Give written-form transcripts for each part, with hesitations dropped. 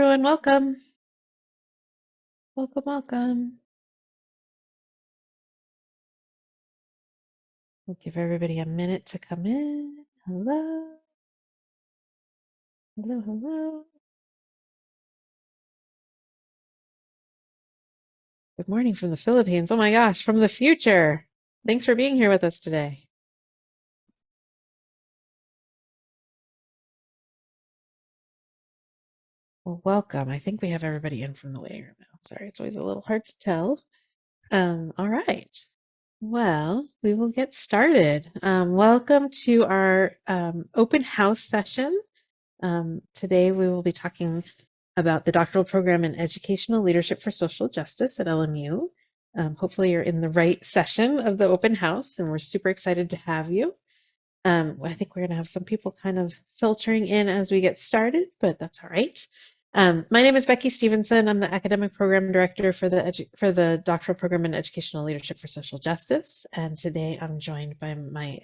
everyone. Welcome. Welcome, welcome. We'll give everybody a minute to come in. Hello. Hello, hello. Good morning from the Philippines. Oh my gosh, from the future. Thanks for being here with us today. Well, welcome. I think we have everybody in from the waiting room now. Sorry, it's always a little hard to tell. All right. Well, we will get started. Welcome to our open house session. Today we will be talking about the doctoral program in educational leadership for social justice at LMU. Hopefully you're in the right session of the open house, and we're super excited to have you. I think we're going to have some people kind of filtering in as we get started, but that's all right. My name is Becky Stevenson. I'm the academic program director for the doctoral program in educational leadership for social justice, and today I'm joined by my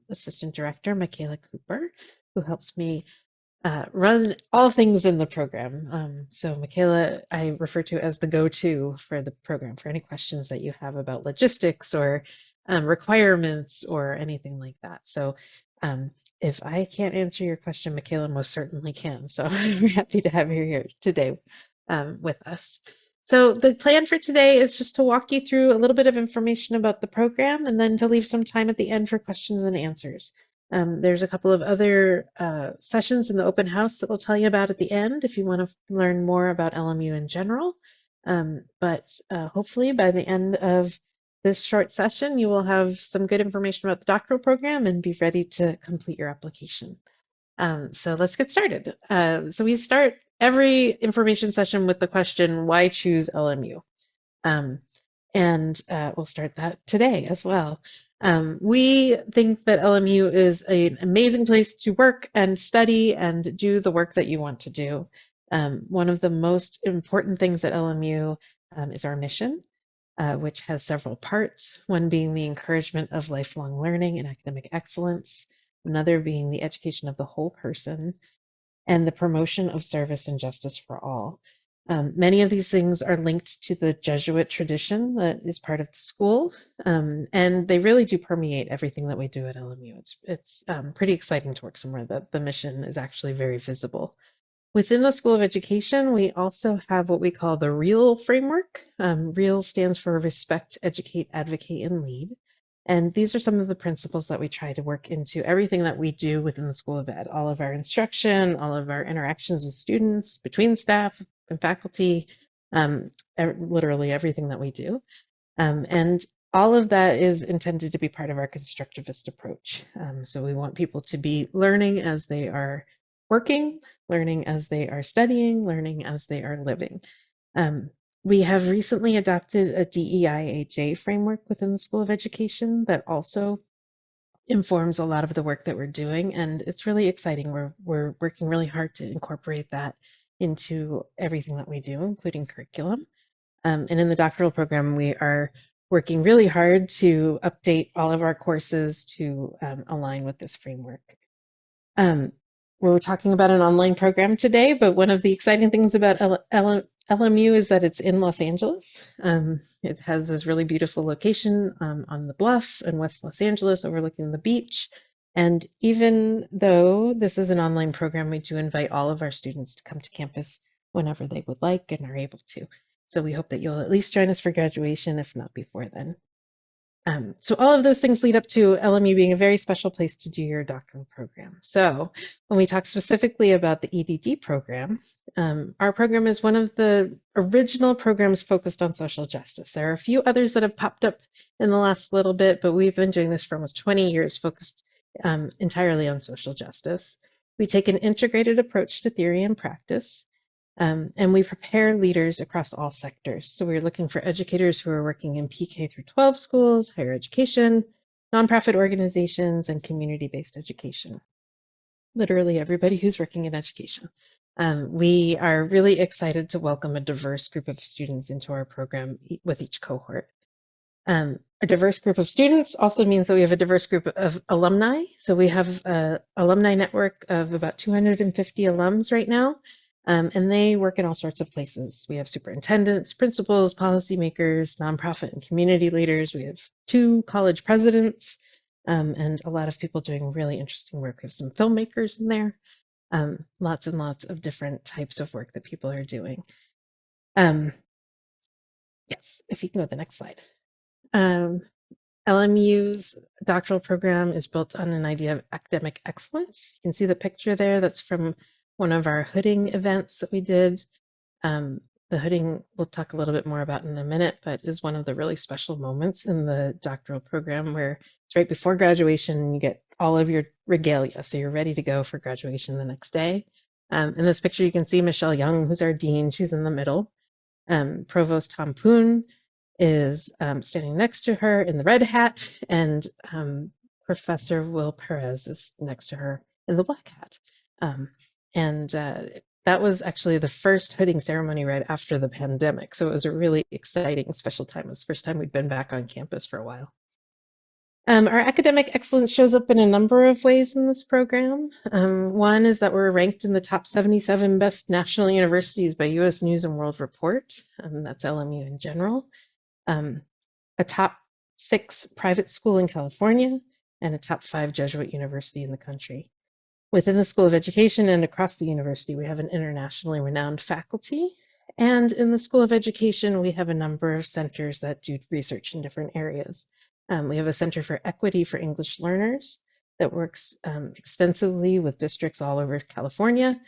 assistant director, Michaela Cooper, who helps me run all things in the program. So Michaela, I refer to as the go-to for the program for any questions that you have about logistics or requirements or anything like that. So if I can't answer your question, Michaela most certainly can. So we're happy to have you here today with us. So the plan for today is just to walk you through a little bit of information about the program and then to leave some time at the end for questions and answers. There's a couple of other sessions in the open house that we'll tell you about at the end if you want to learn more about LMU in general. But hopefully by the end of this short session, you will have some good information about the doctoral program and be ready to complete your application. So let's get started. So we start every information session with the question, why choose LMU? And we'll start that today as well. We think that LMU is an amazing place to work and study and do the work that you want to do. One of the most important things at LMU is our mission, which has several parts, one being the encouragement of lifelong learning and academic excellence, another being the education of the whole person, and the promotion of service and justice for all. Many of these things are linked to the Jesuit tradition that is part of the school, and they really do permeate everything that we do at LMU. It's pretty exciting to work somewhere that the mission is actually very visible. Within the School of Education, we also have what we call the REAL framework. REAL stands for Respect, Educate, Advocate, and Lead. And these are some of the principles that we try to work into everything that we do within the School of Ed, all of our instruction, all of our interactions with students, between staff and faculty, literally everything that we do. And all of that is intended to be part of our constructivist approach. So we want people to be learning as they are working, learning as they are studying, learning as they are living. We have recently adopted a DEIAJ framework within the School of Education that also informs a lot of the work that we're doing, and it's really exciting. We're working really hard to incorporate that into everything that we do, including curriculum. And in the doctoral program, we are working really hard to update all of our courses to align with this framework. We're talking about an online program today, but one of the exciting things about LMU is that it's in Los Angeles. It has this really beautiful location on the bluff in West Los Angeles overlooking the beach. And even though this is an online program, we do invite all of our students to come to campus whenever they would like and are able to. So we hope that you'll at least join us for graduation, if not before then. So all of those things lead up to LMU being a very special place to do your doctoral program. So when we talk specifically about the EDD program, our program is one of the original programs focused on social justice. There are a few others that have popped up in the last little bit, but we've been doing this for almost 20 years, focused entirely on social justice. We take an integrated approach to theory and practice. And we prepare leaders across all sectors. So we're looking for educators who are working in PK through 12 schools, higher education, nonprofit organizations, and community-based education. Literally everybody who's working in education. We are really excited to welcome a diverse group of students into our program with each cohort. A diverse group of students also means that we have a diverse group of alumni. So we have an alumni network of about 250 alums right now. And they work in all sorts of places. We have superintendents, principals, policymakers, nonprofit and community leaders. We have two college presidents, and a lot of people doing really interesting work. We have some filmmakers in there, lots and lots of different types of work that people are doing. Um, yes, if you can go to the next slide. Um, LMU's doctoral program is built on an idea of academic excellence. You can see the picture there. That's from one of our hooding events that we did. Um, the hooding we'll talk a little bit more about in a minute, but is one of the really special moments in the doctoral program where it's right before graduation and you get all of your regalia. So you're ready to go for graduation the next day. In this picture, you can see Michelle Young, who's our dean. She's in the middle. Provost Tom Poon is standing next to her in the red hat, and Professor Will Perez is next to her in the black hat. And that was actually the first hooding ceremony right after the pandemic. So it was a really exciting, special time. It was the first time we'd been back on campus for a while. Our academic excellence shows up in a number of ways in this program. One is that we're ranked in the top 77 best national universities by US News and World Report. That's LMU in general. A top 6 private school in California, and a top 5 Jesuit university in the country. Within the School of Education and across the university, we have an internationally renowned faculty. And in the School of Education, we have a number of centers that do research in different areas. We have a Center for Equity for English Learners that works extensively with districts all over California.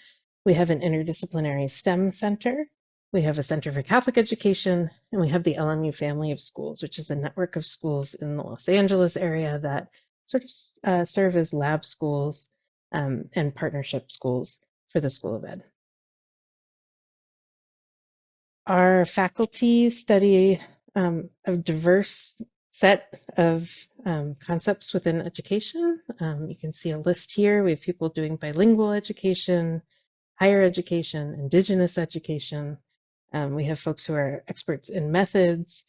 We have an interdisciplinary STEM center. We have a Center for Catholic Education, and we have the LMU Family of Schools, which is a network of schools in the Los Angeles area that sort of serve as lab schools and partnership schools for the School of Ed. Our faculty study a diverse set of concepts within education. You can see a list here. We have people doing bilingual education, higher education, indigenous education. We have folks who are experts in methods,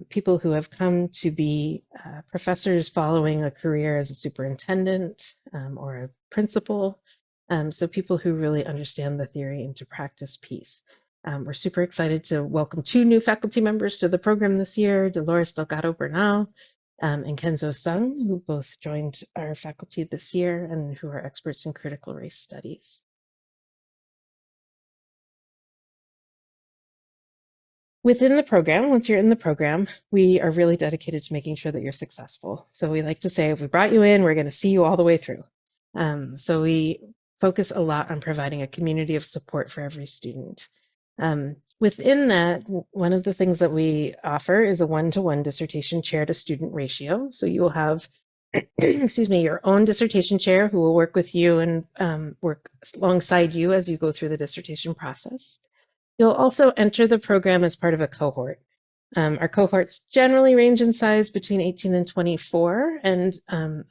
people who have come to be professors following a career as a superintendent or a principal. So people who really understand the theory into practice piece. We're super excited to welcome 2 new faculty members to the program this year, Dolores Delgado Bernal and Kenzo Sung, who both joined our faculty this year and who are experts in critical race studies. Within the program, once you're in the program, we are really dedicated to making sure that you're successful. So we like to say, if we brought you in, we're going to see you all the way through. So we focus a lot on providing a community of support for every student. Within that, one of the things that we offer is a one-to-one dissertation chair to student ratio. So you will have, excuse me, your own dissertation chair who will work with you and work alongside you as you go through the dissertation process. You'll also enter the program as part of a cohort. Our cohorts generally range in size between 18 and 24, and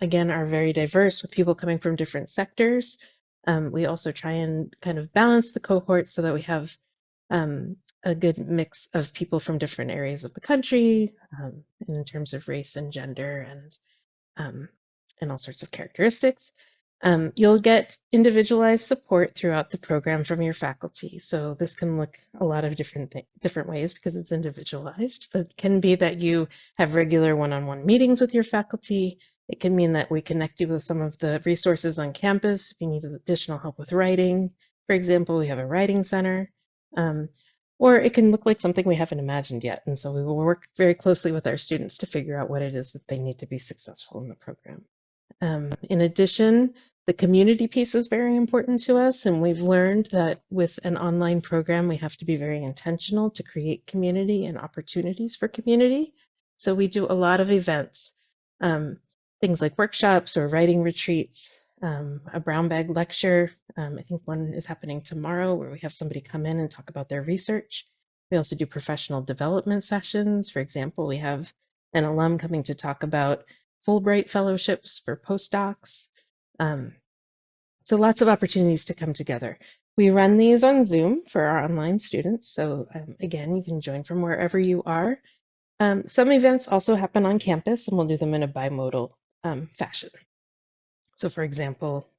again, are very diverse with people coming from different sectors. We also try and kind of balance the cohort so that we have a good mix of people from different areas of the country in terms of race and gender and all sorts of characteristics. You'll get individualized support throughout the program from your faculty. So this can look a lot of different ways because it's individualized, but it can be that you have regular one-on-one meetings with your faculty. It can mean that we connect you with some of the resources on campus if you need additional help with writing. For example, we have a writing center. Or it can look like something we haven't imagined yet. And so we will work very closely with our students to figure out what it is that they need to be successful in the program. In addition, the community piece is very important to us, and we've learned that with an online program, we have to be very intentional to create community and opportunities for community. So we do a lot of events, things like workshops or writing retreats, a brown bag lecture. I think one is happening tomorrow where we have somebody come in and talk about their research. We also do professional development sessions. For example, we have an alum coming to talk about Fulbright fellowships for postdocs. So lots of opportunities to come together. We run these on Zoom for our online students. So again, you can join from wherever you are. Some events also happen on campus, and we'll do them in a bimodal fashion. So for example,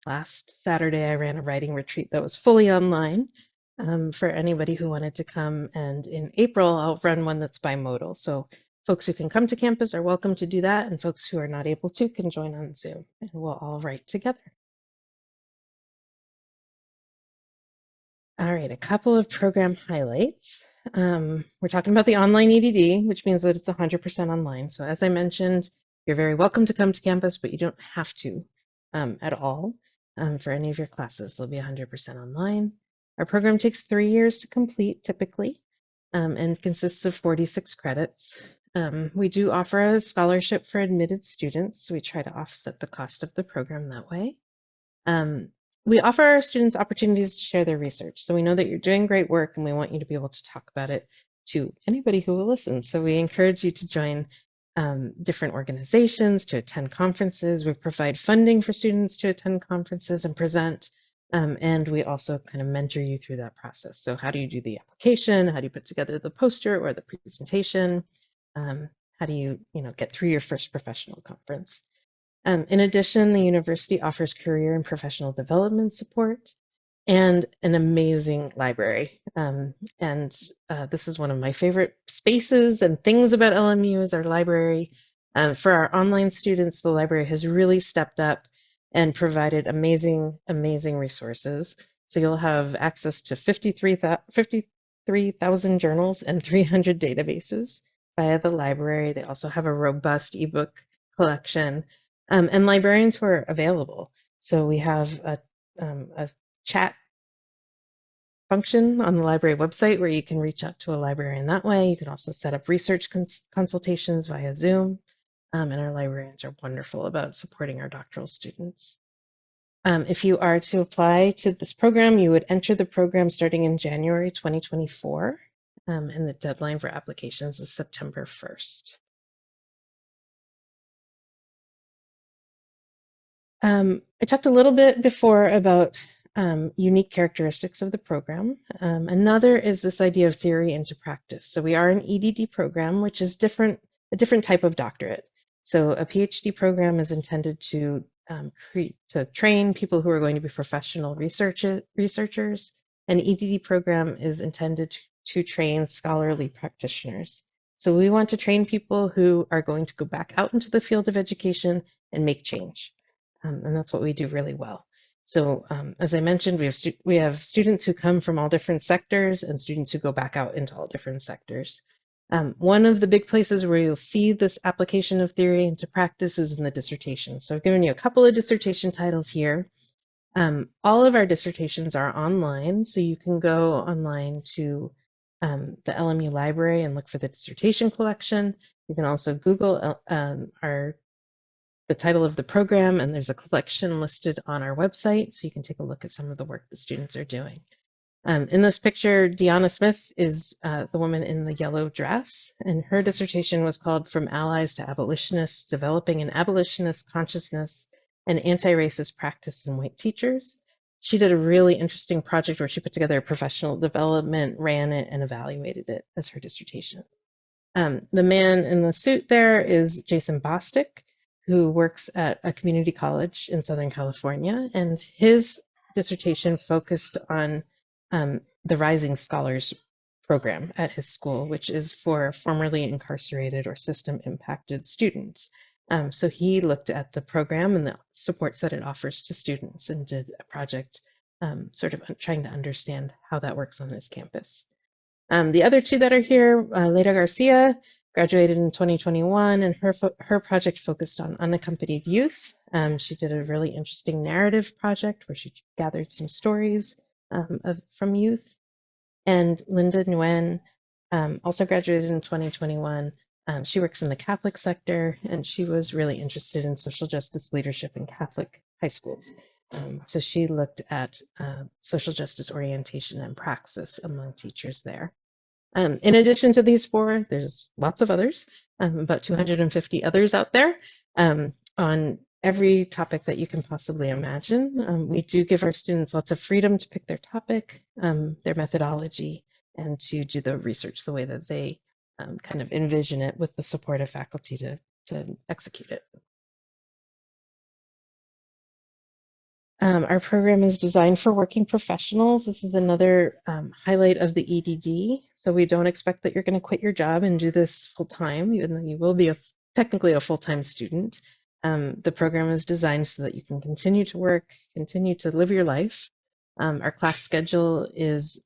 Last Saturday, I ran a writing retreat that was fully online for anybody who wanted to come. And in April, I'll run one that's bimodal. So folks who can come to campus are welcome to do that, and folks who are not able to can join on Zoom, and we'll all write together. All right, a couple of program highlights. We're talking about the online EDD, which means that it's 100% online. So as I mentioned, you're very welcome to come to campus, but you don't have to at all for any of your classes. They'll be 100% online. Our program takes 3 years to complete typically and consists of 46 credits. We do offer a scholarship for admitted students, so we try to offset the cost of the program that way. Um, we offer our students opportunities to share their research. So we know that you're doing great work and we want you to be able to talk about it to anybody who will listen. So we encourage you to join different organizations, to attend conferences. We provide funding for students to attend conferences and present. And we also kind of mentor you through that process. So how do you do the application? How do you put together the poster or the presentation? How do you, get through your first professional conference? In addition, the university offers career and professional development support and an amazing library. And this is one of my favorite spaces and things about LMU is our library. For our online students, the library has really stepped up and provided amazing, amazing resources. So you'll have access to 53,000 journals and 300 databases via the library. They also have a robust ebook collection and librarians who are available. So we have a chat function on the library website where you can reach out to a librarian that way. You can also set up research consultations via Zoom. And our librarians are wonderful about supporting our doctoral students. If you are to apply to this program, you would enter the program starting in January 2024, and the deadline for applications is September 1st. I talked a little bit before about unique characteristics of the program. Another is this idea of theory into practice. So we are an EDD program, which is a different type of doctorate. So a PhD program is intended to train people who are going to be professional researchers. An EDD program is intended to train scholarly practitioners. So we want to train people who are going to go back out into the field of education and make change. And that's what we do really well. So as I mentioned, we have students who come from all different sectors and students who go back out into all different sectors. One of the big places where you'll see this application of theory into practice is in the dissertation. So I've given you a couple of dissertation titles here. All of our dissertations are online, so you can go online to the LMU library and look for the dissertation collection. You can also Google the title of the program, and there's a collection listed on our website, so you can take a look at some of the work the students are doing. In this picture, Deanna Smith is the woman in the yellow dress, and her dissertation was called From Allies to Abolitionists, Developing an Abolitionist Consciousness and Anti-Racist Practice in White Teachers. She did a really interesting project where she put together a professional development, ran it, and evaluated it as her dissertation. The man in the suit there is Jason Bostic, who works at a community college in Southern California, and his dissertation focused on the Rising Scholars program at his school, which is for formerly incarcerated or system impacted students. So he looked at the program and the supports that it offers to students and did a project sort of trying to understand how that works on his campus. The other two that are here, Leda Garcia graduated in 2021, and her project focused on unaccompanied youth. She did a really interesting narrative project where she gathered some stories from youth. And Linda Nguyen also graduated in 2021. She works in the Catholic sector, and she was really interested in social justice leadership in Catholic high schools. So she looked at social justice orientation and praxis among teachers there. In addition to these four, there's lots of others, about 250 others out there on every topic that you can possibly imagine. We do give our students lots of freedom to pick their topic, their methodology, and to do the research the way that they kind of envision it with the support of faculty to execute it. Our program is designed for working professionals. This is another highlight of the EDD. So we don't expect that you're going to quit your job and do this full time, even though you will be technically a full-time student. The program is designed so that you can continue to work, continue to live your life. Our class schedule is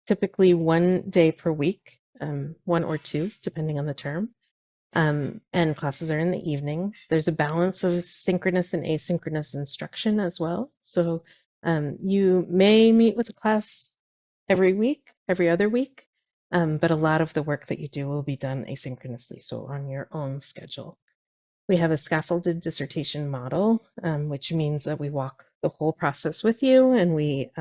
typically 1 day per week, one or two, depending on the term. And classes are in the evenings. There's a balance of synchronous and asynchronous instruction as well. So you may meet with a class every week, every other week, but a lot of the work that you do will be done asynchronously, so on your own schedule. We have a scaffolded dissertation model, which means that we walk the whole process with you and we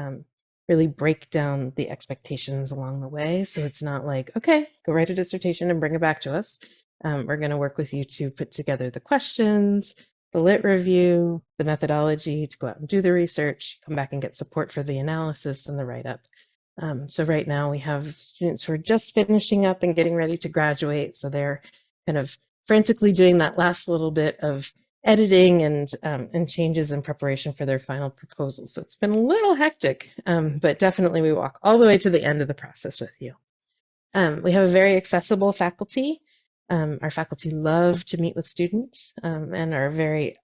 really break down the expectations along the way. So it's not like, okay, go write a dissertation and bring it back to us. We're going to work with you to put together the questions, the lit review, the methodology to go out and do the research, come back and get support for the analysis and the write-up. So right now we have students who are just finishing up and getting ready to graduate. So they're kind of frantically doing that last little bit of editing and changes in preparation for their final proposal. So it's been a little hectic, but definitely we walk all the way to the end of the process with you. We have a very accessible faculty. Our faculty love to meet with students and are very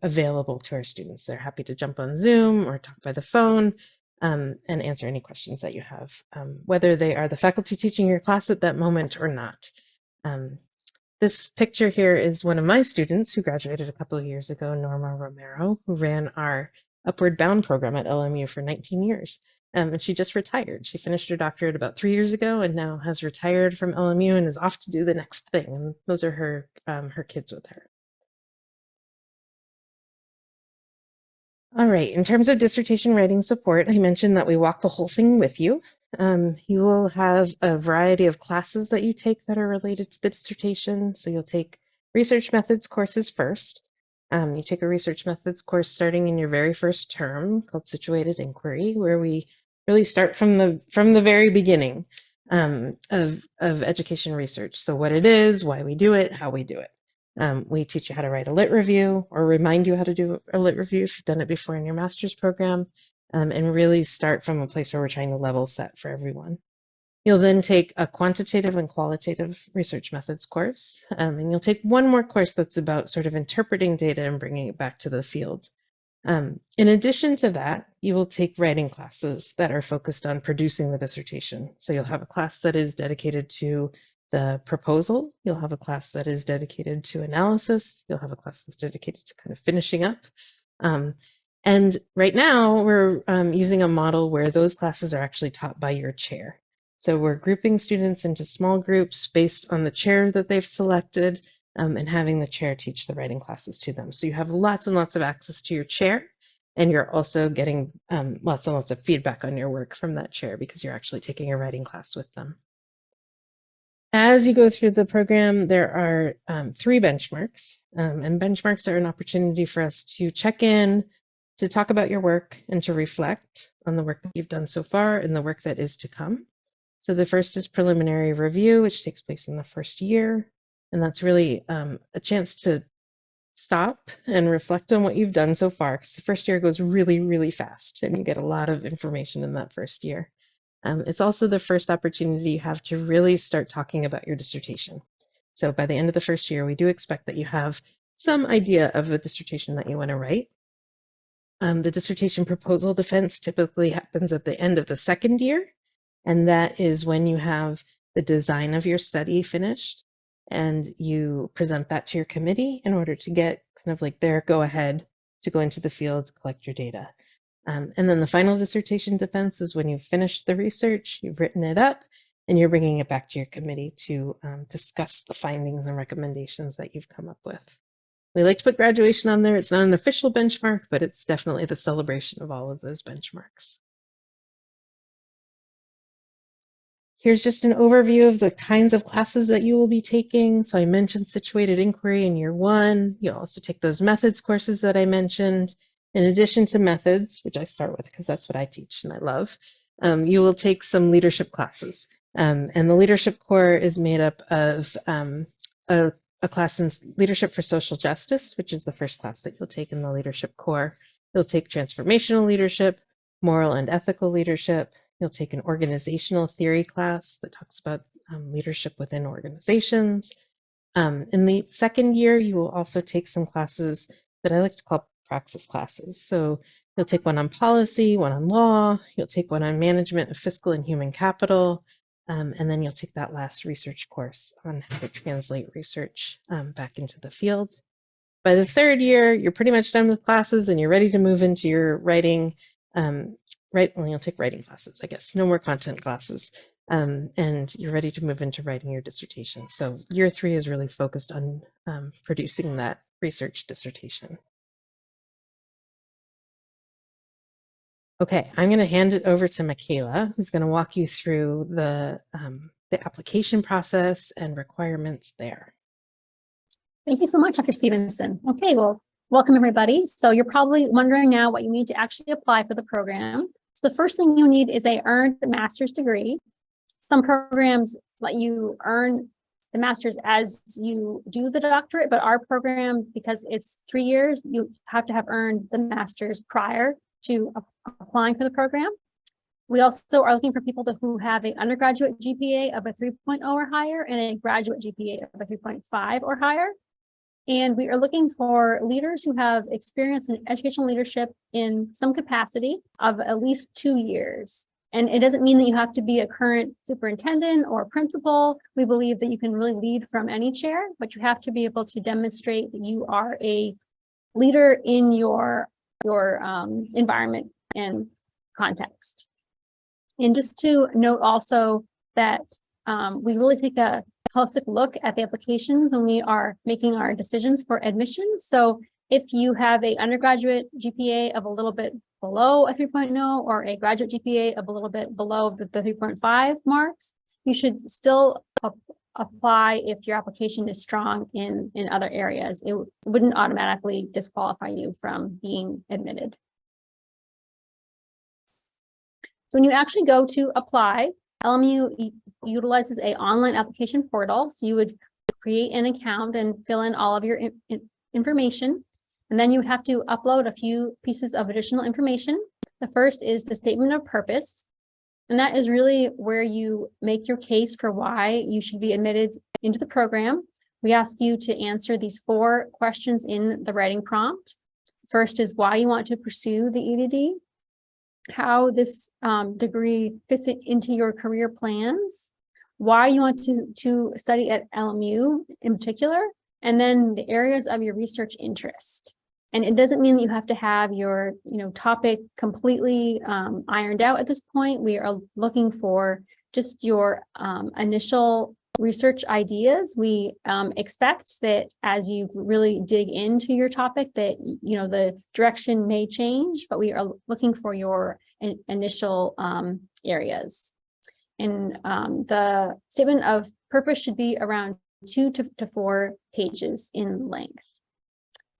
available to our students. They're happy to jump on Zoom or talk by the phone and answer any questions that you have, whether they are the faculty teaching your class at that moment or not. This picture here is one of my students who graduated a couple of years ago, Norma Romero, who ran our Upward Bound program at LMU for 19 years. And she just retired. She finished her doctorate about 3 years ago and now has retired from LMU and is off to do the next thing. And those are her kids with her. All right, in terms of dissertation writing support, I mentioned that we walk the whole thing with you. You will have a variety of classes that you take that are related to the dissertation. So you'll take research methods courses first. You take a research methods course starting in your very first term called Situated Inquiry, where we really start from the very beginning of education research. So what it is, why we do it, how we do it. We teach you how to write a lit review or remind you how to do a lit review if you've done it before in your master's program, and really start from a place where we're trying to level set for everyone. You'll then take a quantitative and qualitative research methods course, and you'll take one more course that's about sort of interpreting data and bringing it back to the field. In addition to that, you will take writing classes that are focused on producing the dissertation. So you'll have a class that is dedicated to the proposal. You'll have a class that is dedicated to analysis. You'll have a class that's dedicated to kind of finishing up. And right now we're using a model where those classes are actually taught by your chair. So we're grouping students into small groups based on the chair that they've selected and having the chair teach the writing classes to them. So you have lots and lots of access to your chair, and you're also getting lots and lots of feedback on your work from that chair because you're actually taking a writing class with them. As you go through the program, there are 3 benchmarks, and benchmarks are an opportunity for us to check in, to talk about your work, and to reflect on the work that you've done so far and the work that is to come. So the first is preliminary review, which takes place in the first year, and that's really a chance to stop and reflect on what you've done so far, because the first year goes really, really fast, and you get a lot of information in that first year. It's also the first opportunity you have to really start talking about your dissertation. So by the end of the first year, we do expect that you have some idea of a dissertation that you want to write. The dissertation proposal defense typically happens at the end of the second year, and that is when you have the design of your study finished and you present that to your committee in order to get kind of like their go ahead to go into the field, collect your data. And then the final dissertation defense is when you've finished the research, you've written it up, and you're bringing it back to your committee to discuss the findings and recommendations that you've come up with. We like to put graduation on there. It's not an official benchmark, but it's definitely the celebration of all of those benchmarks. Here's just an overview of the kinds of classes that you will be taking. So I mentioned situated inquiry in year 1. You'll also take those methods courses that I mentioned. In addition to methods, which I start with because that's what I teach and I love, you will take some leadership classes. And the leadership core is made up of a a class in Leadership for Social Justice, which is the first class that you'll take in the leadership core. You'll take Transformational Leadership, Moral and Ethical Leadership. You'll take an Organizational Theory class that talks about leadership within organizations. In the second year, you will also take some classes that I like to call praxis classes. So you'll take one on policy, one on law, you'll take one on management of fiscal and human capital, and then you'll take that last research course on how to translate research back into the field. By the third year, you're pretty much done with classes and you're ready to move into your writing. Well, you'll take writing classes, I guess, no more content classes. And you're ready to move into writing your dissertation. So year 3 is really focused on producing that research dissertation. Okay, I'm going to hand it over to Michaela, who's going to walk you through the application process and requirements there. Thank you so much, Dr. Stevenson. Okay, well, welcome everybody. So you're probably wondering now what you need to actually apply for the program. So the first thing you need is a earned master's degree. Some programs let you earn the master's as you do the doctorate, but our program, because it's 3 years, you have to have earned the master's prior to applying for the program. We also are looking for people who have an undergraduate GPA of a 3.0 or higher and a graduate GPA of a 3.5 or higher. And we are looking for leaders who have experience in educational leadership in some capacity of at least 2 years. And it doesn't mean that you have to be a current superintendent or principal. We believe that you can really lead from any chair, but you have to be able to demonstrate that you are a leader in your environment and context. And just to note also that we really take a holistic look at the applications when we are making our decisions for admissions. So if you have an undergraduate GPA of a little bit below a 3.0 or a graduate GPA of a little bit below the 3.5 marks, you should still apply if your application is strong in other areas. It wouldn't automatically disqualify you from being admitted. So when you actually go to apply, LMU utilizes an online application portal. So you would create an account and fill in all of your information. And then you would have to upload a few pieces of additional information. The first is the statement of purpose. And that is really where you make your case for why you should be admitted into the program. We ask you to answer these 4 questions in the writing prompt. First is why you want to pursue the EDD, how this degree fits into your career plans, why you want to study at LMU in particular, and then the areas of your research interest. And it doesn't mean that you have to have your topic completely ironed out at this point. We are looking for just your initial research ideas. We expect that as you really dig into your topic that the direction may change, but we are looking for your initial areas. And the statement of purpose should be around 2 to 4 pages in length.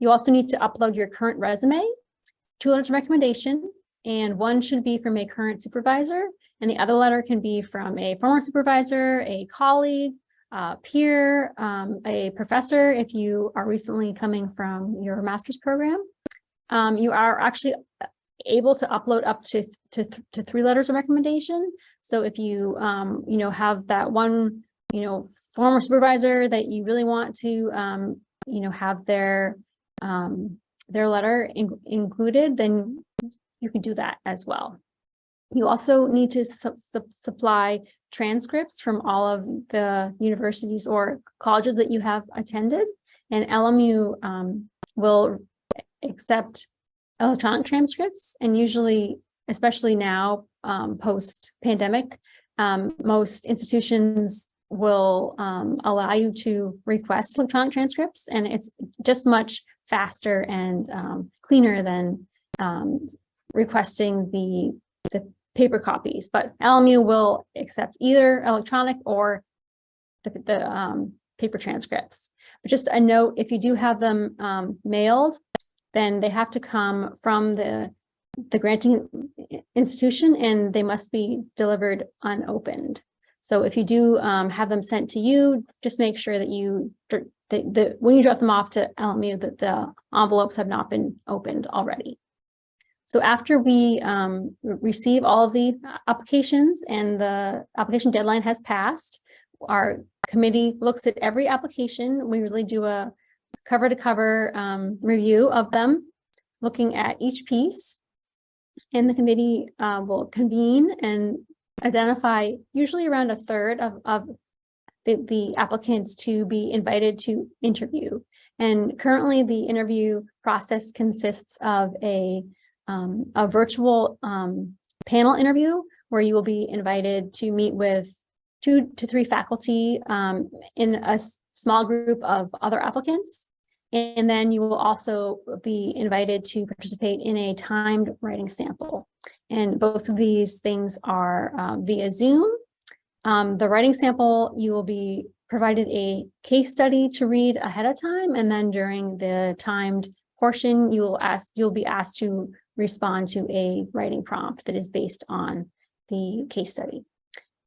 You also need to upload your current resume, 2 letters of recommendation, and 1 should be from a current supervisor, and the other letter can be from a former supervisor, a colleague, peer, a professor if you are recently coming from your master's program. You are actually able to upload up to 3 letters of recommendation. So if you have that one former supervisor that you really want to have their letter included, then you can do that as well. You also need to supply transcripts from all of the universities or colleges that you have attended, and LMU will accept electronic transcripts, and usually, especially now, post-pandemic, most institutions will allow you to request electronic transcripts, and it's just much faster and cleaner than requesting the paper copies. But LMU will accept either electronic or the paper transcripts. But just a note, if you do have them mailed, then they have to come from the granting institution and they must be delivered unopened. So if you do have them sent to you, just make sure that you when you drop them off to LMU, that the envelopes have not been opened already. So after we receive all of the applications and the application deadline has passed, our committee looks at every application. We really do a cover to cover review of them, looking at each piece. And the committee will convene and identify usually around a third of the applicants to be invited to interview. And currently the interview process consists of a virtual panel interview where you will be invited to meet with 2 to 3 faculty in a small group of other applicants. And then you will also be invited to participate in a timed writing sample. And both of these things are via Zoom. The writing sample, you will be provided a case study to read ahead of time. And then during the timed portion, you'll be asked to respond to a writing prompt that is based on the case study.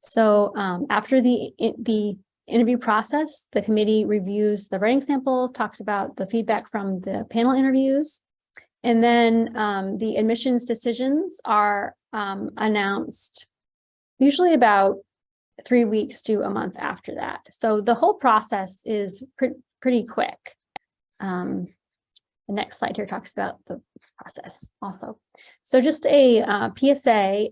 So after the interview process, the committee reviews the writing samples, talks about the feedback from the panel interviews, and then the admissions decisions are announced usually about 3 weeks to a month after that. So the whole process is pretty quick. The next slide here talks about the process also. So just a PSA,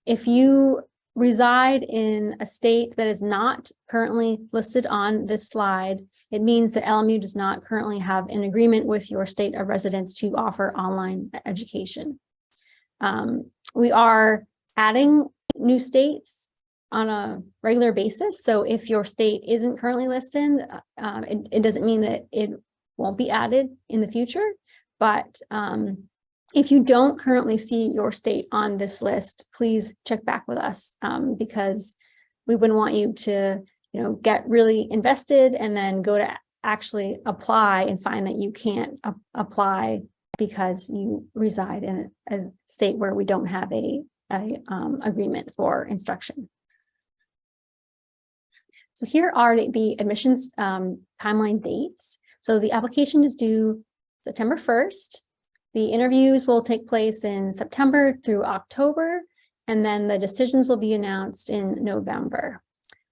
if you reside in a state that is not currently listed on this slide, it means that LMU does not currently have an agreement with your state of residence to offer online education. We are adding new states on a regular basis. So if your state isn't currently listed, it doesn't mean that it won't be added in the future. But if you don't currently see your state on this list, please check back with us because we wouldn't want you to, get really invested and then go to actually apply and find that you can't apply because you reside in a state where we don't have a agreement for instruction. So here are the admissions timeline dates. So the application is due September 1st. The interviews will take place in September through October, and then the decisions will be announced in November.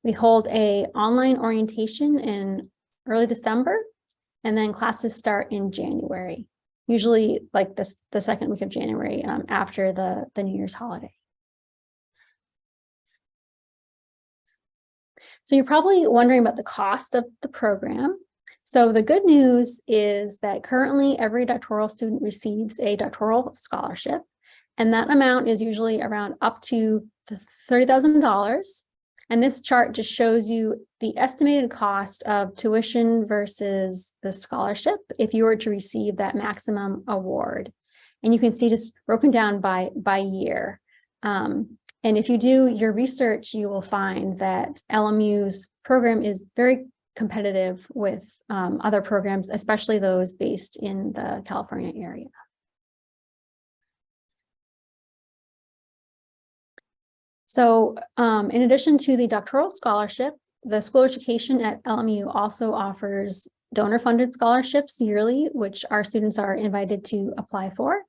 We hold an online orientation in early December, and then classes start in January, usually like the second week of January after the New Year's holiday. So you're probably wondering about the cost of the program. So the good news is that currently every doctoral student receives a doctoral scholarship, and that amount is usually around up to $30,000. And this chart just shows you the estimated cost of tuition versus the scholarship if you were to receive that maximum award. And you can see just broken down by year. And if you do your research, you will find that LMU's program is very competitive with other programs, especially those based in the California area. So in addition to the doctoral scholarship, the School of Education at LMU also offers donor-funded scholarships yearly, which our students are invited to apply for.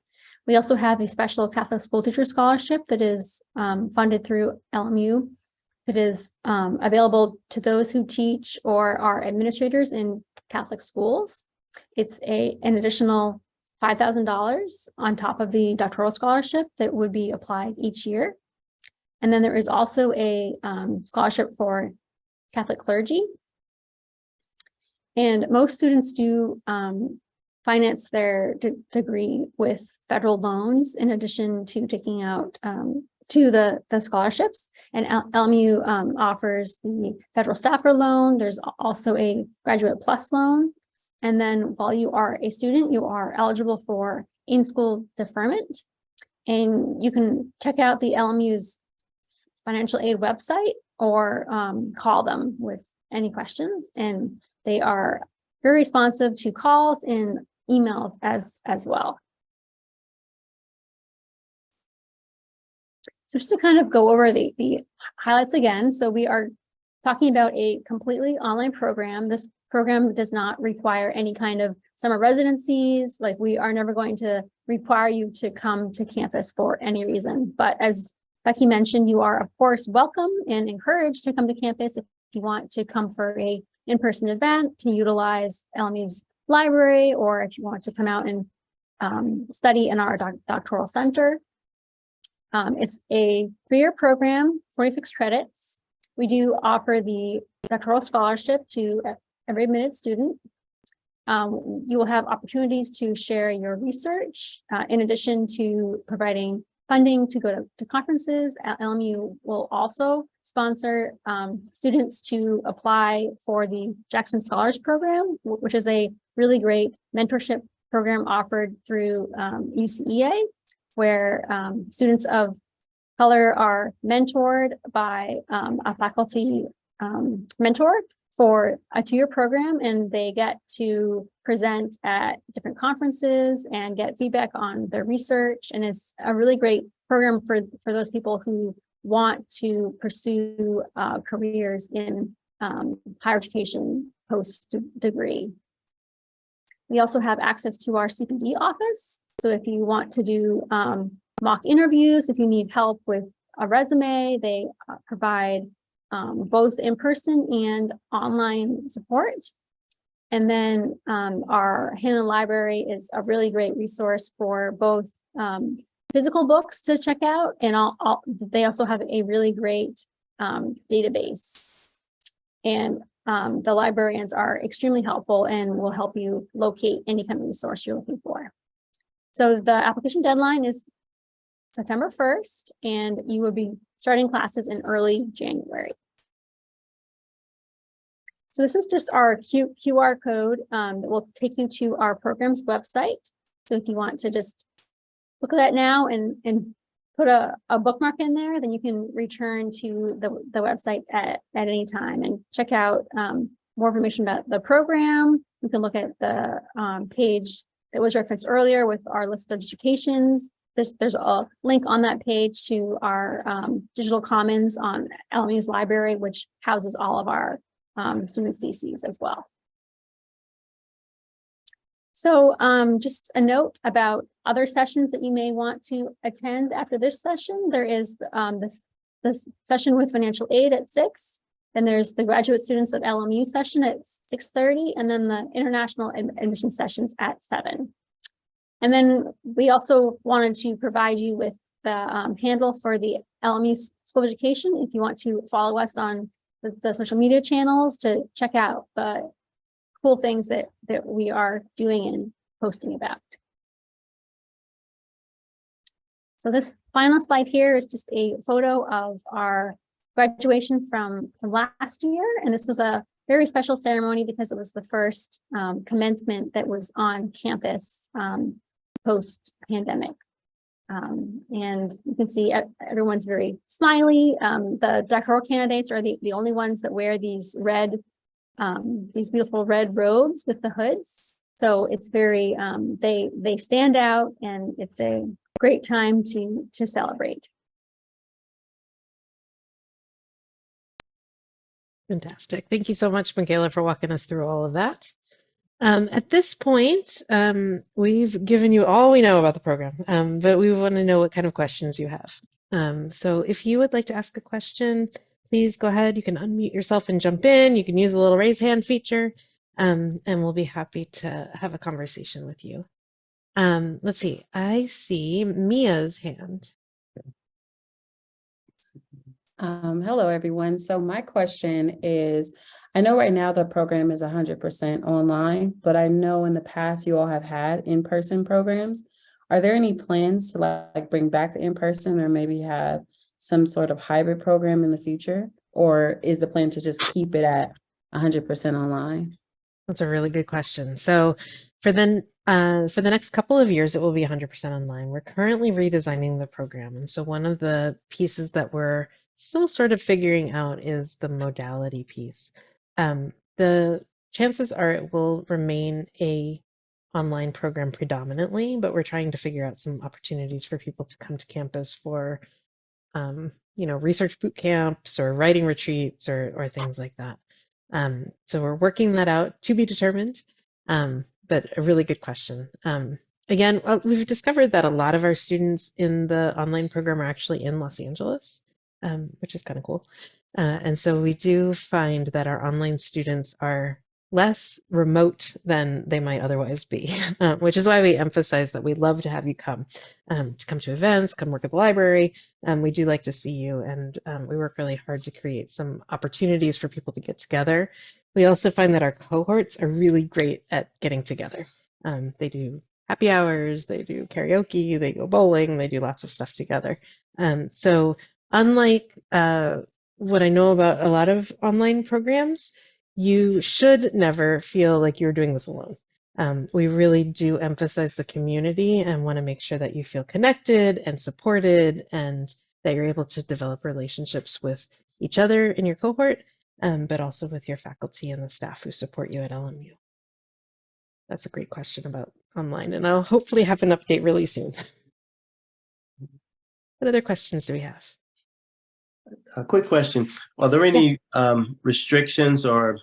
We also have a special Catholic school teacher scholarship that is funded through LMU that is available to those who teach or are administrators in Catholic schools. It's an additional $5,000 on top of the doctoral scholarship that would be applied each year. And then there is also a scholarship for Catholic clergy. And most students do finance their degree with federal loans in addition to taking out to the scholarships. And LMU offers the federal staffer loan. There's also a Graduate Plus loan. And then while you are a student, you are eligible for in-school deferment. And you can check out the LMU's financial aid website or call them with any questions. And they are very responsive to calls and emails as well. So just to kind of go over the highlights again. So we are talking about a completely online program. This program does not require any kind of summer residencies. Like, we are never going to require you to come to campus for any reason. But as Becky mentioned, you are, of course, welcome and encouraged to come to campus if you want to come for a in-person event, to utilize LMU's library, or if you want to come out and study in our doctoral center. It's a 3-year program, 46 credits. We do offer the doctoral scholarship to every admitted student. You will have opportunities to share your research, in addition to providing funding to go to conferences. LMU will also sponsor students to apply for the Jackson Scholars Program, which is a really great mentorship program offered through UCEA, where students of color are mentored by a faculty mentor for a 2-year program, and they get to present at different conferences and get feedback on their research. And it's a really great program for those people who want to pursue careers in higher education post-degree. We also have access to our CPD office. So if you want to do mock interviews, if you need help with a resume, they provide both in-person and online support. And then our Hannon Library is a really great resource for both physical books to check out, and they also have a really great database. And the librarians are extremely helpful and will help you locate any kind of resource you're looking for. So the application deadline is September 1st, and you will be starting classes in early January. So this is just our QR code that will take you to our program's website. So if you want to just look at that now and put a bookmark in there, then you can return to the website at any time and check out more information about the program. You can look at the page that was referenced earlier with our list of dissertations. There's a link on that page to our digital commons on LMU's library, which houses all of our students' theses as well. So just a note about other sessions that you may want to attend after this session. There is this session with financial aid at 6. Then there's the graduate students of LMU session at 6:30, and then the international admission sessions at 7. And then we also wanted to provide you with the handle for the LMU School of Education if you want to follow us on the social media channels to check out the cool things that we are doing and posting about. So this final slide here is just a photo of our graduation from last year. And this was a very special ceremony because it was the first commencement that was on campus post-pandemic. And you can see everyone's very smiley. The doctoral candidates are the only ones that wear these beautiful red robes with the hoods. So it's very, they stand out, and it's a great time to celebrate. Fantastic. Thank you so much, Michaela, for walking us through all of that. At this point, we've given you all we know about the program, but we want to know what kind of questions you have. So if you would like to ask a question, please go ahead. You can unmute yourself and jump in. You can use the little raise hand feature, and we'll be happy to have a conversation with you. Let's see. I see Mia's hand. Hello, everyone. So my question is, I know right now the program is 100% online, but I know in the past you all have had in-person programs. Are there any plans to like bring back the in-person, or maybe have some sort of hybrid program in the future? Or is the plan to just keep it at 100% online? That's a really good question. So for the next couple of years, it will be 100% online. We're currently redesigning the program. And so one of the pieces that we're still sort of figuring out is the modality piece. The chances are it will remain a online program predominantly, but we're trying to figure out some opportunities for people to come to campus for research boot camps or writing retreats or things like that. So we're working that out, to be determined, but a really good question. Again, we've discovered that a lot of our students in the online program are actually in Los Angeles, which is kind of cool. And so we do find that our online students are less remote than they might otherwise be, which is why we emphasize that we love to have you come to events, come work at the library. We do like to see you, and we work really hard to create some opportunities for people to get together. We also find that our cohorts are really great at getting together. They do happy hours, they do karaoke, they go bowling, they do lots of stuff together. So unlike what I know about a lot of online programs, you should never feel like you're doing this alone. We really do emphasize the community and want to make sure that you feel connected and supported and that you're able to develop relationships with each other in your cohort, but also with your faculty and the staff who support you at LMU. That's a great question about online, and I'll hopefully have an update really soon. What other questions do we have? A quick question. Are there any restrictions or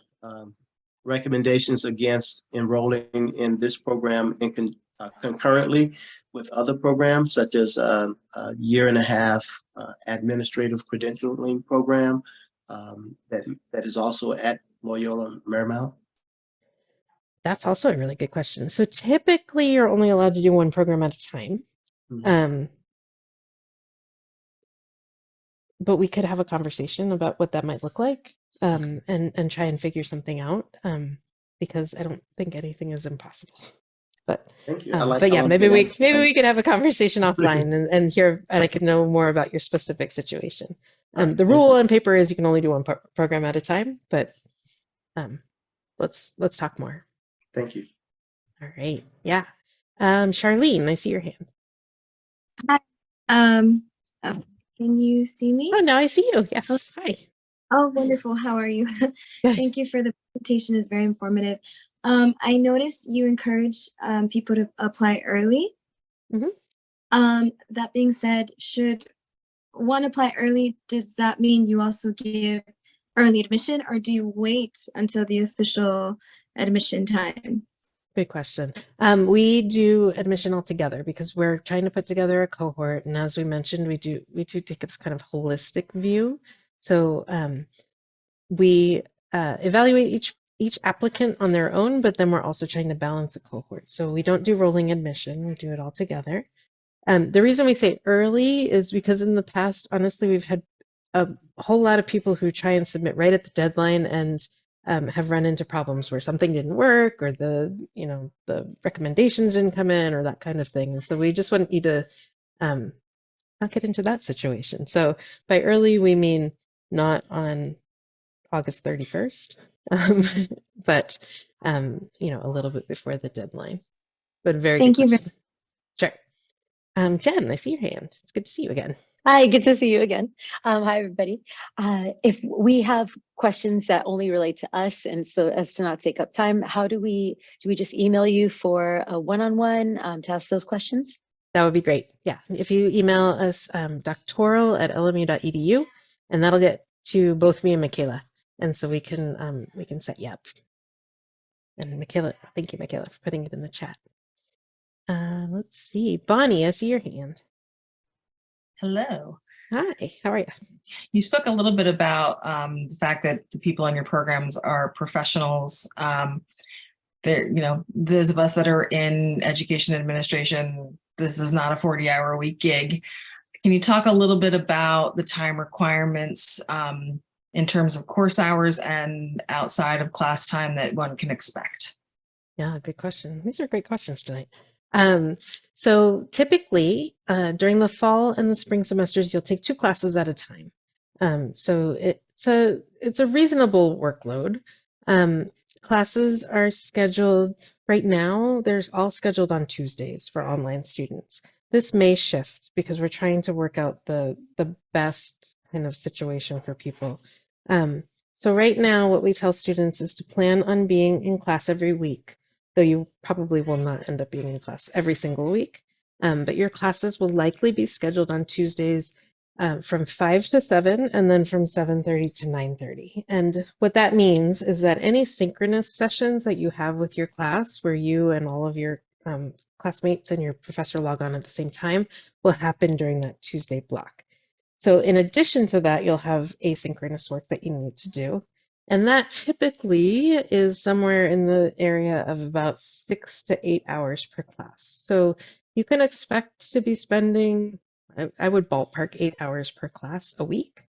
recommendations against enrolling in this program concurrently with other programs, such as a year-and-a-half administrative credentialing program that is also at Loyola Marymount? That's also a really good question. So typically you're only allowed to do one program at a time. Mhm. But we could have a conversation about what that might look like, and try and figure something out, because I don't think anything is impossible. But Thank you. but yeah, maybe we could have a conversation offline and hear, and I could know more about your specific situation. The rule on paper is you can only do one program at a time, but let's talk more. Thank you. All right. Yeah. Charlene, I see your hand. Hi. Oh, can you see me? Oh, now I see you. Yes. Hi. Oh, wonderful. How are you? Good. Thank you for the presentation. It's very informative. I noticed you encourage people to apply early. That being said, should one apply early, does that mean you also give early admission, or do you wait until the official admission time? Good question. We do admission all together because we're trying to put together a cohort, and as we mentioned, we do take this kind of holistic view. So we evaluate each applicant on their own, but then we're also trying to balance a cohort. So we don't do rolling admission; we do it all together. The reason we say early is because in the past, honestly, we've had a whole lot of people who try and submit right at the deadline and have run into problems where something didn't work, or the recommendations didn't come in, or that kind of thing. And so we just want you to not get into that situation. So by early, we mean not on August 31st, but a little bit before the deadline. But very good question. Sure. Jen, I see your hand. It's good to see you again. Hi, good to see you again. Hi, everybody. If we have questions that only relate to us, and so as to not take up time, do we just email you for a one-on-one to ask those questions? That would be great. Yeah, if you email us doctoral@lmu.edu, and that'll get to both me and Michaela, and so we can set you up. And Michaela, thank you, Michaela, for putting it in the chat. Let's see, Bonnie, I see your hand. Hello. Hi, how are you? You spoke a little bit about the fact that the people in your programs are professionals. Those of us that are in education administration, this is not a 40-hour a week gig. Can you talk a little bit about the time requirements in terms of course hours and outside of class time that one can expect? Yeah, good question. These are great questions tonight. So typically during the fall and the spring semesters, you'll take 2 classes at a time. So it's a reasonable workload. Classes are scheduled right now. They're all scheduled on Tuesdays for online students. This may shift because we're trying to work out the best kind of situation for people. So right now, what we tell students is to plan on being in class every week, though you probably will not end up being in class every single week. But your classes will likely be scheduled on Tuesdays from 5 to 7, and then from 7:30 to 9:30. And what that means is that any synchronous sessions that you have with your class, where you and all of your classmates and your professor log on at the same time, will happen during that Tuesday block. So in addition to that, you'll have asynchronous work that you need to do. And that typically is somewhere in the area of about 6 to 8 hours per class. So you can expect to be spending, I would ballpark 8 hours per class a week.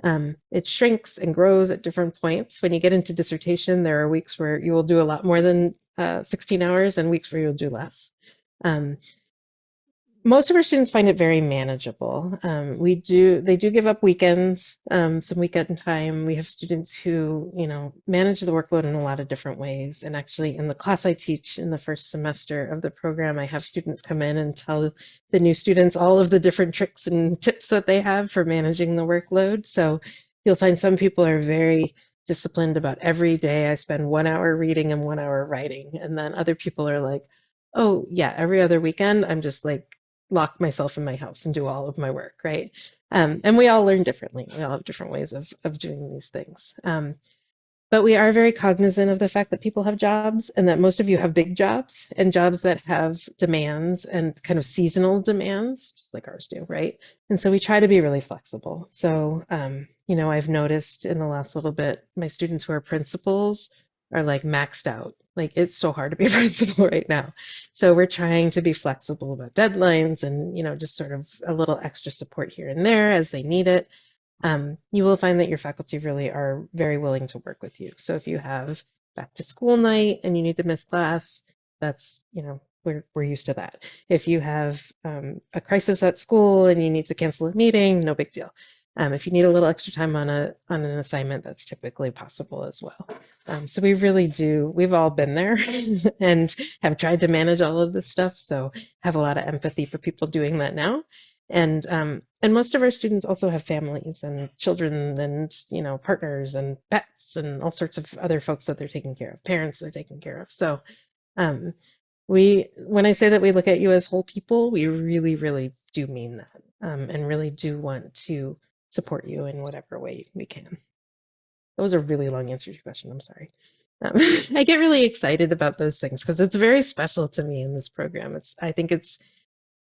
It shrinks and grows at different points. When you get into dissertation, there are weeks where you will do a lot more than 16 hours and weeks where you'll do less. Most of our students find it very manageable. They do give up weekends, some weekend time. We have students who, manage the workload in a lot of different ways. And actually, in the class I teach in the first semester of the program, I have students come in and tell the new students all of the different tricks and tips that they have for managing the workload. So you'll find some people are very disciplined about every day I spend 1 hour reading and 1 hour writing. And then other people are like, oh, yeah, every other weekend, I'm just like, lock myself in my house and do all of my work, right? And we all learn differently. We all have different ways of doing these things. But we are very cognizant of the fact that people have jobs and that most of you have big jobs and jobs that have demands and kind of seasonal demands, just like ours do, right? And so we try to be really flexible. So, I've noticed in the last little bit, my students who are principals are like maxed out. Like it's so hard to be a principal right now. So we're trying to be flexible about deadlines and, just sort of a little extra support here and there as they need it. You will find that your faculty really are very willing to work with you. So if you have back to school night and you need to miss class, that's, we're used to that. If you have a crisis at school and you need to cancel a meeting, no big deal. If you need a little extra time on an assignment, that's typically possible as well. So we really do, we've all been there and have tried to manage all of this stuff. So have a lot of empathy for people doing that now. And most of our students also have families and children and, partners and pets and all sorts of other folks that they're taking care of, parents they're taking care of. So when I say that we look at you as whole people, we really, really do mean that, and really do want to support you in whatever way we can. That was a really long answer to your question. I'm sorry. I get really excited about those things because it's very special to me in this program. I think it's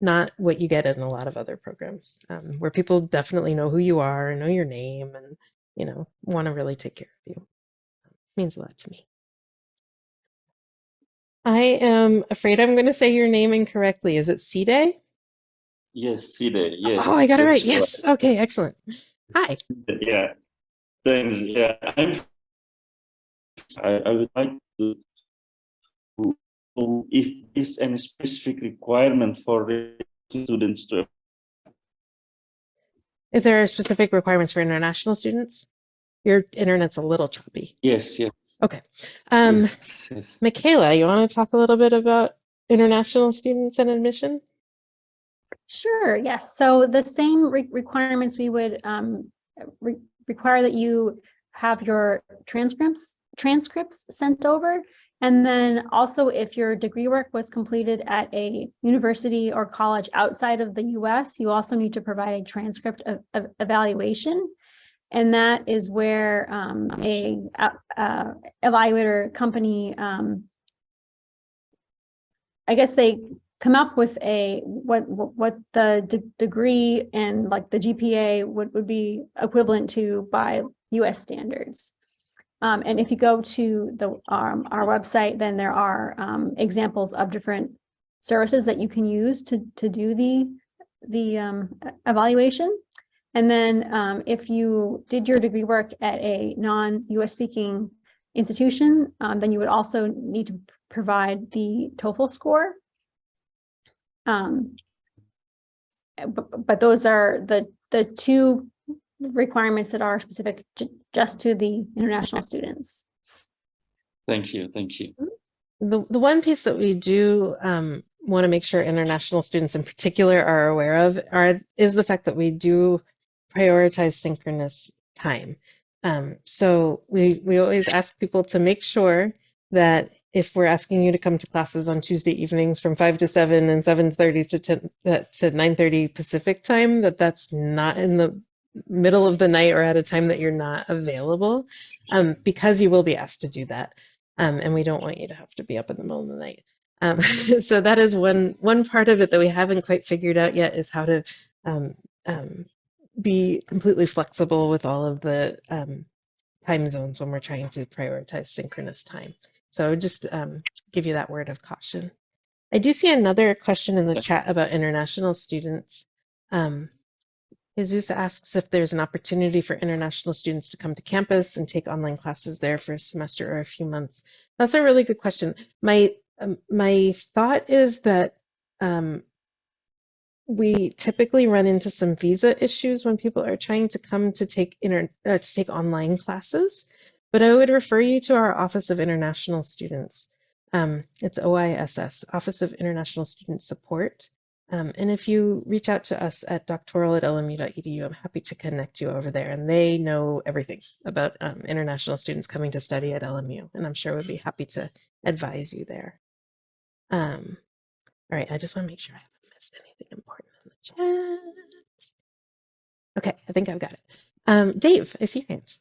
not what you get in a lot of other programs, where people definitely know who you are and know your name and, want to really take care of you. It means a lot to me. I am afraid I'm going to say your name incorrectly. Is it C-Day? Yes, C-Day. Yes. Oh, I got it right. that's Yes. Okay, excellent. Hi. right. Yeah. Thanks. Yeah. I would like to know if there's any specific requirement for students to. If there are specific requirements for international students, your internet's a little choppy. Yes. Yes. Okay. Yes. Michaela, you want to talk a little bit about international students and admission? Sure, yes. So the same requirements we would require that you have your transcripts sent over. And then also if your degree work was completed at a university or college outside of the US, you also need to provide a transcript of evaluation. And that is where a evaluator company, I guess they come up with what the degree and like the GPA would be equivalent to by US standards. And if you go to our website, then there are examples of different services that you can use to do the evaluation. And then if you did your degree work at a non-US speaking institution, then you would also need to provide the TOEFL score. But those are the two requirements that are specific just to the international students. Thank you. Thank you. The one piece that we do want to make sure international students in particular are aware of is the fact that we do prioritize synchronous time. So we always ask people to make sure that if we're asking you to come to classes on Tuesday evenings from 5 to 7 and 7:30 to 10 to 9:30 Pacific time, that's not in the middle of the night or at a time that you're not available, because you will be asked to do that. And we don't want you to have to be up in the middle of the night. So that is one part of it that we haven't quite figured out yet, is how to be completely flexible with all of the time zones when we're trying to prioritize synchronous time. So just give you that word of caution. I do see another question in the chat about international students. Jesus asks if there's an opportunity for international students to come to campus and take online classes there for a semester or a few months. That's a really good question. My thought is that we typically run into some visa issues when people are trying to come to take online classes, but I would refer you to our Office of International Students. It's OISS, Office of International Student Support. And if you reach out to us at doctoral@lmu.edu, I'm happy to connect you over there. And they know everything about international students coming to study at LMU, and I'm sure would be happy to advise you there. All right, I just want to make sure I haven't missed anything important in the chat. Okay, I think I've got it. Dave, I see your hands.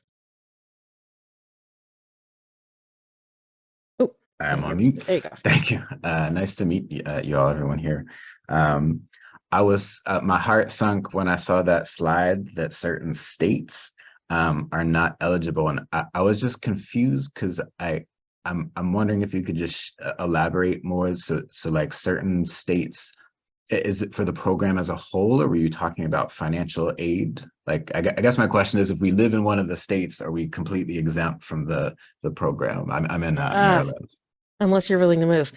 Oh, I'm on mute. There you go. Thank you. Nice to meet you all, everyone here. I was my heart sunk when I saw that slide that certain states are not eligible, and I was just confused because I'm wondering if you could just elaborate more. So like certain states, is it for the program as a whole, or were you talking about financial aid? Like, I guess my question is, if we live in one of the states, are we completely exempt from the program? I'm in Maryland. Unless you're willing to move.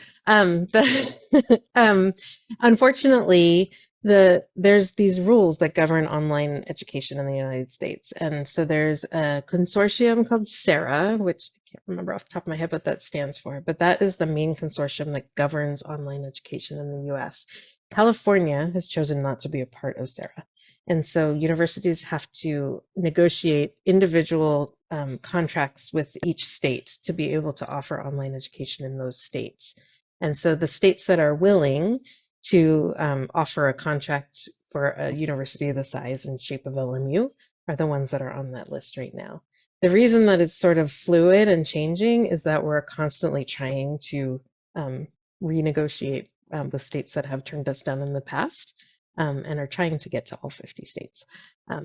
Unfortunately, there's these rules that govern online education in the United States. And so there's a consortium called SARA, which I can't remember off the top of my head what that stands for, but that is the main consortium that governs online education in the US. California has chosen not to be a part of SARA. And so universities have to negotiate individual contracts with each state to be able to offer online education in those states. And so the states that are willing to offer a contract for a university the size and shape of LMU are the ones that are on that list right now. The reason that it's sort of fluid and changing is that we're constantly trying to renegotiate with states that have turned us down in the past, and are trying to get to all 50 states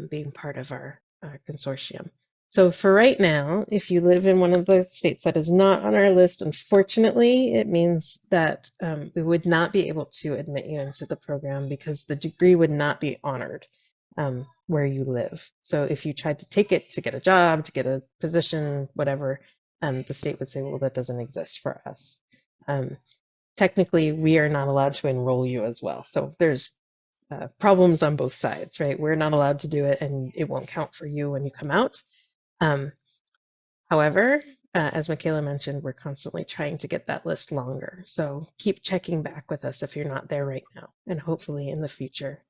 being part of our consortium. So for right now, if you live in one of the states that is not on our list, unfortunately, it means that we would not be able to admit you into the program because the degree would not be honored where you live. So if you tried to take it to get a job, to get a position, whatever, the state would say, well, that doesn't exist for us. Technically, we are not allowed to enroll you as well. So there's problems on both sides, right? We're not allowed to do it, and it won't count for you when you come out. However, as Michaela mentioned, we're constantly trying to get that list longer. So keep checking back with us if you're not there right now, and hopefully in the future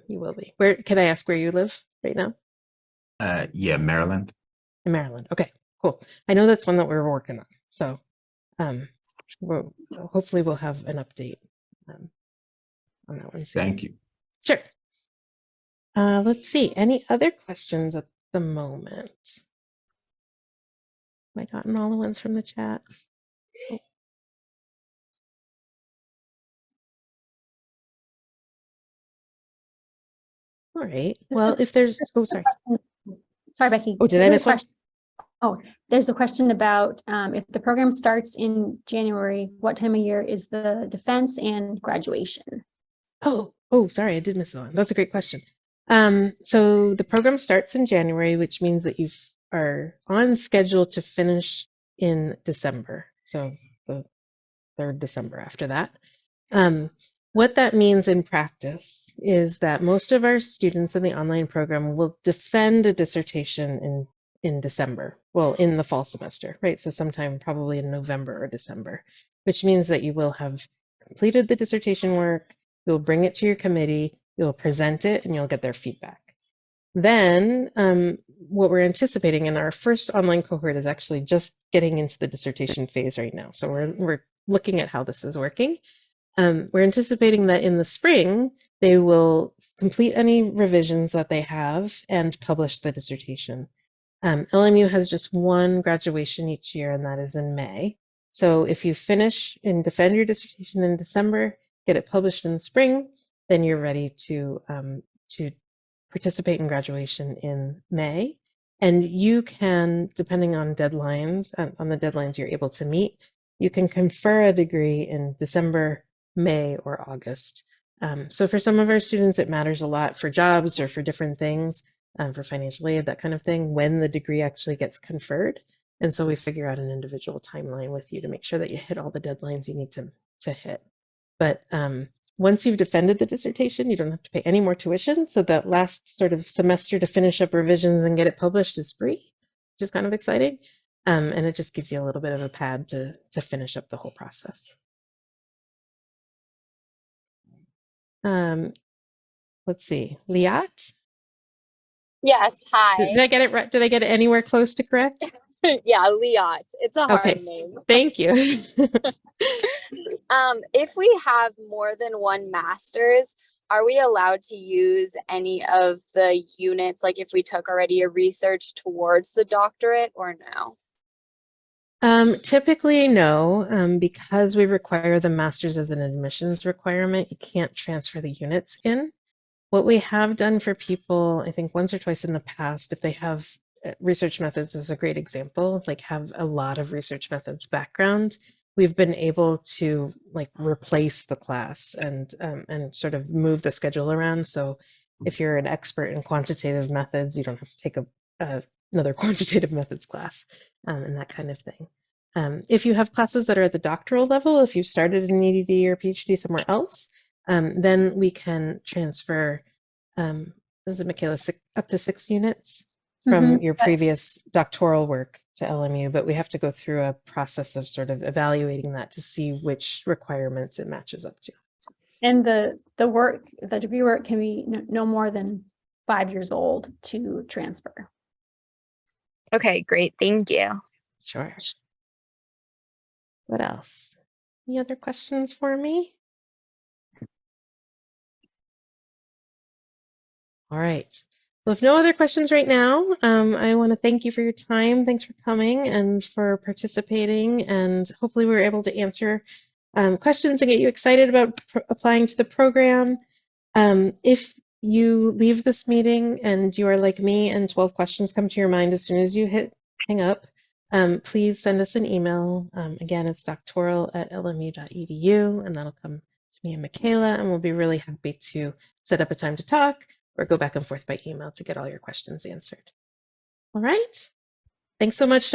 you will be. Where can I ask where you live right now? Yeah, Maryland. In Maryland. Okay, cool. I know that's one that we're working on. So hopefully we'll have an update on that one soon. Thank you. Sure. Let's see. Any other questions at the moment? Have I gotten all the ones from the chat? Oh. All right. Well, if there's, oh, sorry. Sorry, Becky. Oh, did I miss one? Oh, there's a question about if the program starts in January, what time of year is the defense and graduation? Oh, sorry, I did miss that one. That's a great question. So the program starts in January, which means that you are on schedule to finish in December. So the 3rd December after that. What that means in practice is that most of our students in the online program will defend a dissertation in December, well, in the fall semester, right? So sometime probably in November or December, which means that you will have completed the dissertation work, you'll bring it to your committee, you'll present it, and you'll get their feedback. Then what we're anticipating in our first online cohort is actually just getting into the dissertation phase right now. So we're looking at how this is working. We're anticipating that in the spring, they will complete any revisions that they have and publish the dissertation. LMU has just one graduation each year, and that is in May. So if you finish and defend your dissertation in December, get it published in the spring, then you're ready to participate in graduation in May. And you can, depending on deadlines, on the deadlines you're able to meet, you can confer a degree in December, May, or August. So for some of our students, it matters a lot for jobs or for different things, for financial aid, that kind of thing, when the degree actually gets conferred. And so we figure out an individual timeline with you to make sure that you hit all the deadlines you need to hit. But once you've defended the dissertation, you don't have to pay any more tuition. So that last sort of semester to finish up revisions and get it published is free, which is kind of exciting. And it just gives you a little bit of a pad to finish up the whole process. Let's see, Liat? Yes, hi. Did I get it right? Did I get it anywhere close to correct? Yeah, Liat. It's a hard Okay, name. thank you. If we have more than one master's, are we allowed to use any of the units, like if we took already a research towards the doctorate, or no? Typically, no, because we require the master's as an admissions requirement, you can't transfer the units in. What we have done for people, I think once or twice in the past, if they have research methods is a great example, like have a lot of research methods background, we've been able to like replace the class and sort of move the schedule around. So if you're an expert in quantitative methods, you don't have to take another quantitative methods class and that kind of thing. If you have classes that are at the doctoral level, if you started an EDD or PhD somewhere else, then we can transfer, is it Michaela, up to 6 units from your previous doctoral work to LMU, but we have to go through a process of sort of evaluating that to see which requirements it matches up to. And the degree work can be no more than 5 years old to transfer. Okay, great. Thank you. Sure. What else? Any other questions for me? All right. Well, if no other questions right now, I want to thank you for your time. Thanks for coming and for participating. And hopefully we were able to answer questions and get you excited about applying to the program. If you leave this meeting and you are like me and 12 questions come to your mind as soon as you hit hang up, please send us an email. Again, it's doctoral@lmu.edu, and that'll come to me and Michaela, and we'll be really happy to set up a time to talk or go back and forth by email to get all your questions answered. All right. Thanks so much.